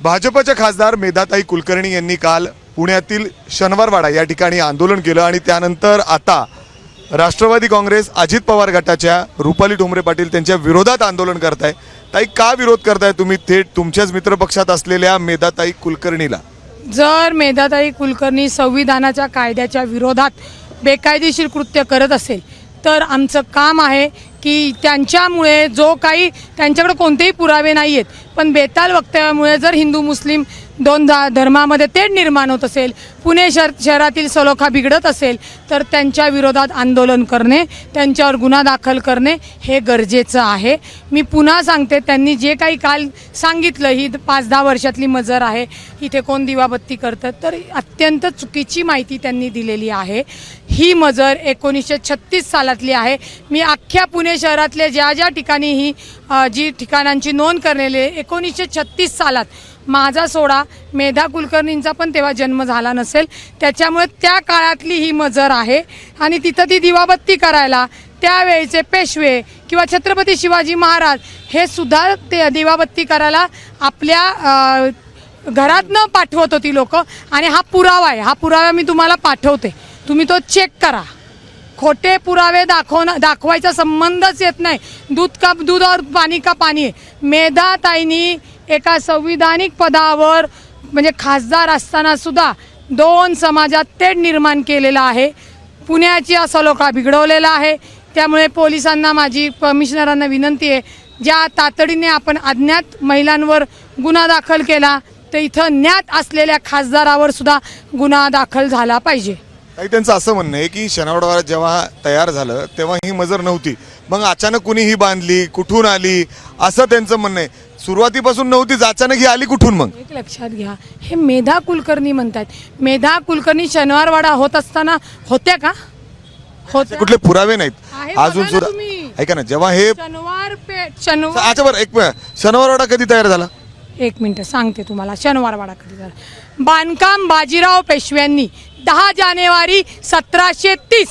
भाजपच्या खासदार मेधाताई कुलकर्णी यांनी काल पुण्यातील शनिवारवाडा या ठिकाणी आंदोलन केलं आणि त्यानंतर आता राष्ट्रवादी काँग्रेस अजित पवार गटाच्या रुपाली ठोंबरे पाटील त्यांच्या विरोधात आंदोलन करताय। ताई, का विरोध करताय तुम्ही थेट तुमच्याच मित्रपक्षात असलेल्या मेधाताई कुलकर्णीला? जर मेधाताई कुलकर्णी संविधानाच्या कायद्याच्या विरोधात बेकायदेशीर कृत्य करत असेल तर आमचं काम आहे की त्यांच्यामुळे जो काही त्यांच्याकडे कोणतेही पुरावे नाही आहेत पण बेताल वक्तव्यामुळे जर हिंदू मुस्लिम दोन धर्मामध्ये तेढ निर्माण होत असेल, पुणे शहरातील सलोखा बिघडत असेल तर त्यांच्या विरोधात आंदोलन करणे, त्यांच्यावर गुन्हा दाखल करणे हे गरजेचं आहे। मी पुन्हा सांगते, त्यांनी जे काही काल सांगितलं ही 5-10 वर्षातली मजर आहे, इथे कोण दिवाबत्ती करतं, तर अत्यंत चुकीची माहिती त्यांनी दिलेली आहे। ही मजर 1936 सालातली आहे। मी अख्ख्या पुणे शहरातल्या ज्या ज्या ठिकाणी ही जी ठिकाणांची नोंद करलेली आहे 1936 सालात, माझा सोडा मेधा कुलकर्णींचा पण तेव्हा जन्म झाला नसेल, त्याच्यामुळे त्या काळातली ही मजर आहे आणि तिथं ती दिवाबत्ती करायला त्यावेळेचे पेशवे किंवा छत्रपती शिवाजी महाराज हे सुद्धा ते दिवाबत्ती करायला आपल्या घरातनं पाठवत होती लोक आणि हा पुरावा आहे। हा पुरावा मी तुम्हाला पाठवते, तुम्ही तो चेक करा। खोटे पुरावे दाखवायचा संबंधच येत नाही। दूध का दूध और पाणी का पाणी आहे। मेधाताईंनी एका संविधानिक पदावर म्हणजे खासदार असताना सुद्धा 2 समाजात तेढ निर्माण केलेला आहे, पुण्याची सलोखा बिघडवलेला आहे। त्यामुळे पोलिसांना, माझी कमिशनरांना विनंती आहे, ज्या तातडीने आपण अज्ञात महिलांवर गुन्हा दाखल केला तर इथं ज्ञात असलेल्या खासदारावर सुद्धा गुन्हा दाखल झाला पाहिजे। काही त्यांचं असं म्हणणं आहे की शनिवारवाडा जेव्हा तयार झालं तेव्हा ही मजर नव्हती, मग अचानक कुणी ही बांधली, कुठून आली असं त्यांचं म्हणणं आहे। सुरुवातीपासून नव्हतीच, अचानक ही आली कुठून? मग एक लक्षात घ्या, हे मेधा कुलकर्णी म्हणतात। मेधा कुलकर्णी शनिवारवाडा होत असताना होत्या का? होत्या? कुठले पुरावे नाहीत अजून सुद्धा। ऐका ना, जेव्हा हे अच्छा बरं, एक शनिवारवाडा कधी तयार झाला? 1 मिनिट सांगते तुम्हाला शनिवारवाडा कधी झाला। बांधकाम बाजीराव पेशव्यांनी 10 जानेवारी 1730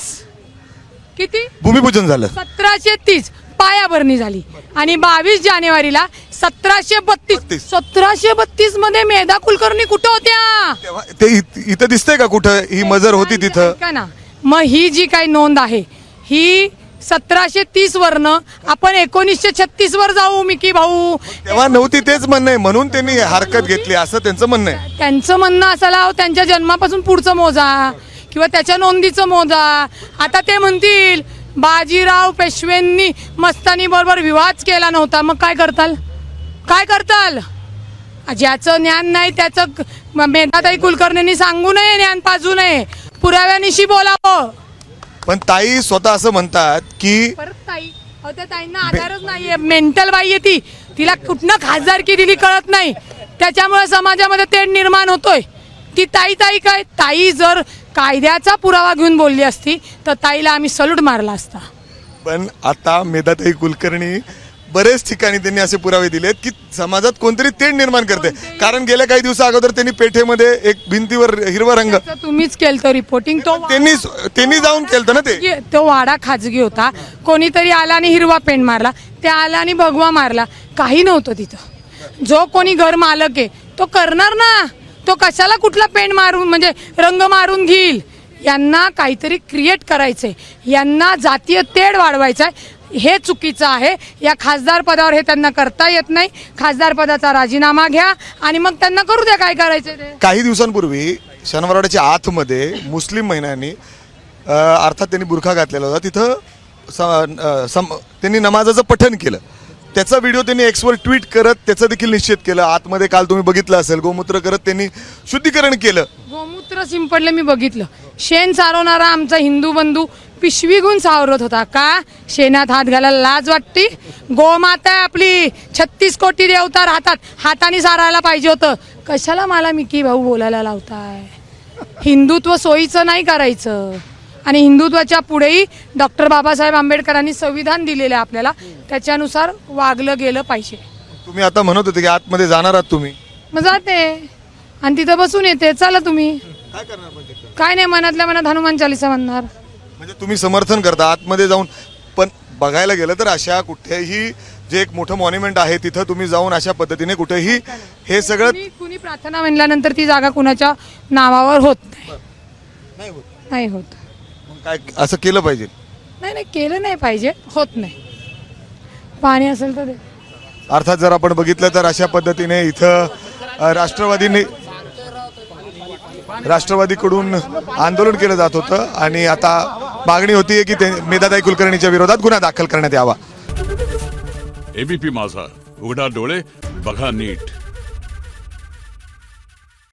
किती भूमिपूजन झालं, 1730 पायाभरणी झाली आणि 22 जानेवारीला 1732 मध्ये मेधा कुलकर्णी कुठं होत्या? तेव्हा ते इथं दिसतंय का कुठं ही मजर होती तिथं? का ना, मग ही जी काही नोंद आहे ही 1730 वरनं आपण 1936 वर जाऊ मिकी भाऊ। तेव्हा नव्हती तेच म्हणणं आहे, म्हणून त्यांनी हरकत घेतली असं त्यांचं म्हणणं आहे। त्यांचं म्हणणं असायला त्यांच्या जन्मापासून पुढचं मोजा किंवा त्याच्या नोंदीचं मोजा। आता ते म्हणतील बाजीराव पेशव्यांनी मस्तानी बरोबर विवाद केला नव्हता, मग काय करताल? काय करताल? ज्याचं ज्ञान नाही त्याचं मेधाताई कुलकर्णींनी सांगू नये, ज्ञान पाजू नये, पुराव्यानिशी बोलावं। पण ताई स्वतः असं म्हणतात की परत ताई, त्या ताईंना आधारच नाहीये, मेंटल बाई आहे ती, तिला कुठनं खासदारकी दिली कळत नाही, त्याच्यामुळे समाजामध्ये तेढ निर्माण होतोय। ती ताई काय, ताई जर कायद्याचा पुरावा घेऊन बोलली असती तर ताईला आम्ही सल्यूट मारला असता। पण आता मेधाताई कुलकर्णी बरेच ठिकाणी त्यांनी असे पुरावे दिलेत की समाजात कोणतरी तेढ निर्माण करते। कारण गेल्या काही दिवसा अगोदर त्यांनी पेठेमध्ये एक भिंतीवर हिरवा रंग, तुम्हीच केलं रिपोर्टिंग, त्यांनी जाऊन केलं ना ते, तो वाडा खाजगी होता, कोणीतरी आला आणि हिरवा पेंट मारला, त्या आला आणि भगवा मारला, काही नव्हतं तिथं। जो कोणी घर मालक आहे तो करणार ना, तो कशाला कुठला पेंट मारून म्हणजे रंग मारून घेईल? यांना काहीतरी क्रिएट करायचंय, यांना जातीय तेढ वाढवायचा आहे, हे चुकीचं आहे। या खासदार पदावर हे त्यांना करता येत नाही, खासदार पदाचा राजीनामा घ्या आणि मग त्यांना करू द्या काय करायचं ते। काही दिवसांपूर्वी शनिवारवाड्याच्या आतमध्ये मुस्लिम महिलांनी अर्थात त्यांनी बुरखा घातलेला होता, तिथं त्यांनी नमाजाचं पठण केलं, त्याचा व्हिडिओ त्यांनी एक्सवर ट्विट करत त्याचं देखील निश्चित केलं। आतमध्ये काल तुम्ही बघितलं असेल गोमूत्र करत त्यांनी शुद्धीकरण केलं, गोमूत्र शिंपडलं मी बघितलं। शेण सारवणारा आमचा हिंदू बंधू पिशवी घेऊन सावरत होता का? शेणात हात घालायला लाज वाटते? गोमाता आहे आपली, 36 कोटी देवता राहतात, हाताने सारायला पाहिजे होतं, कशाला मला मिकी भाऊ बोलायला लावताय? हिंदुत्व सोयीचं नाही करायचं आणि हिंदुत्वाच्या पुढेही डॉक्टर बाबासाहेब आंबेडकरांनी संविधान दिलेलं आहे आपल्याला, त्याच्यानुसार वागलं गेलं पाहिजे। तुम्ही आता म्हणत होते की आतमध्ये जाणार आहात तुम्ही? मग जाते आणि तिथं बसून येते, चला तुम्ही। काय करणार? काय नाही, मनातल्या मनात हनुमान चालीसा म्हणणार। म्हणजे तुम्ही समर्थन करता आतमध्ये जाऊन, पण बघायला गेलं तर अशा कुठल्याही जे एक मोठं मॉन्युमेंट आहे तिथं तुम्ही जाऊन अशा पद्धतीने कुठेही हे सगळं कुणी प्रार्थना म्हणल्यानंतर ती जागा कुणाच्या नावावर होत नाही. नाही होत. मग काय असं केलं पाहिजे? नाही केलं नाही पाहिजे, होत नाही. पाणी असेल तर दे. अर्थात जर आपण बघितलं तर अशा पद्धतीने इथं राष्ट्रवादीकडून आंदोलन केलं जात होतं आणि आता मागणी होतीये की मेधाताई कुलकर्णीच्या विरोधात गुन्हा दाखल करण्यात यावा. एबीपी माझा, उघडा डोळे बघा नीट.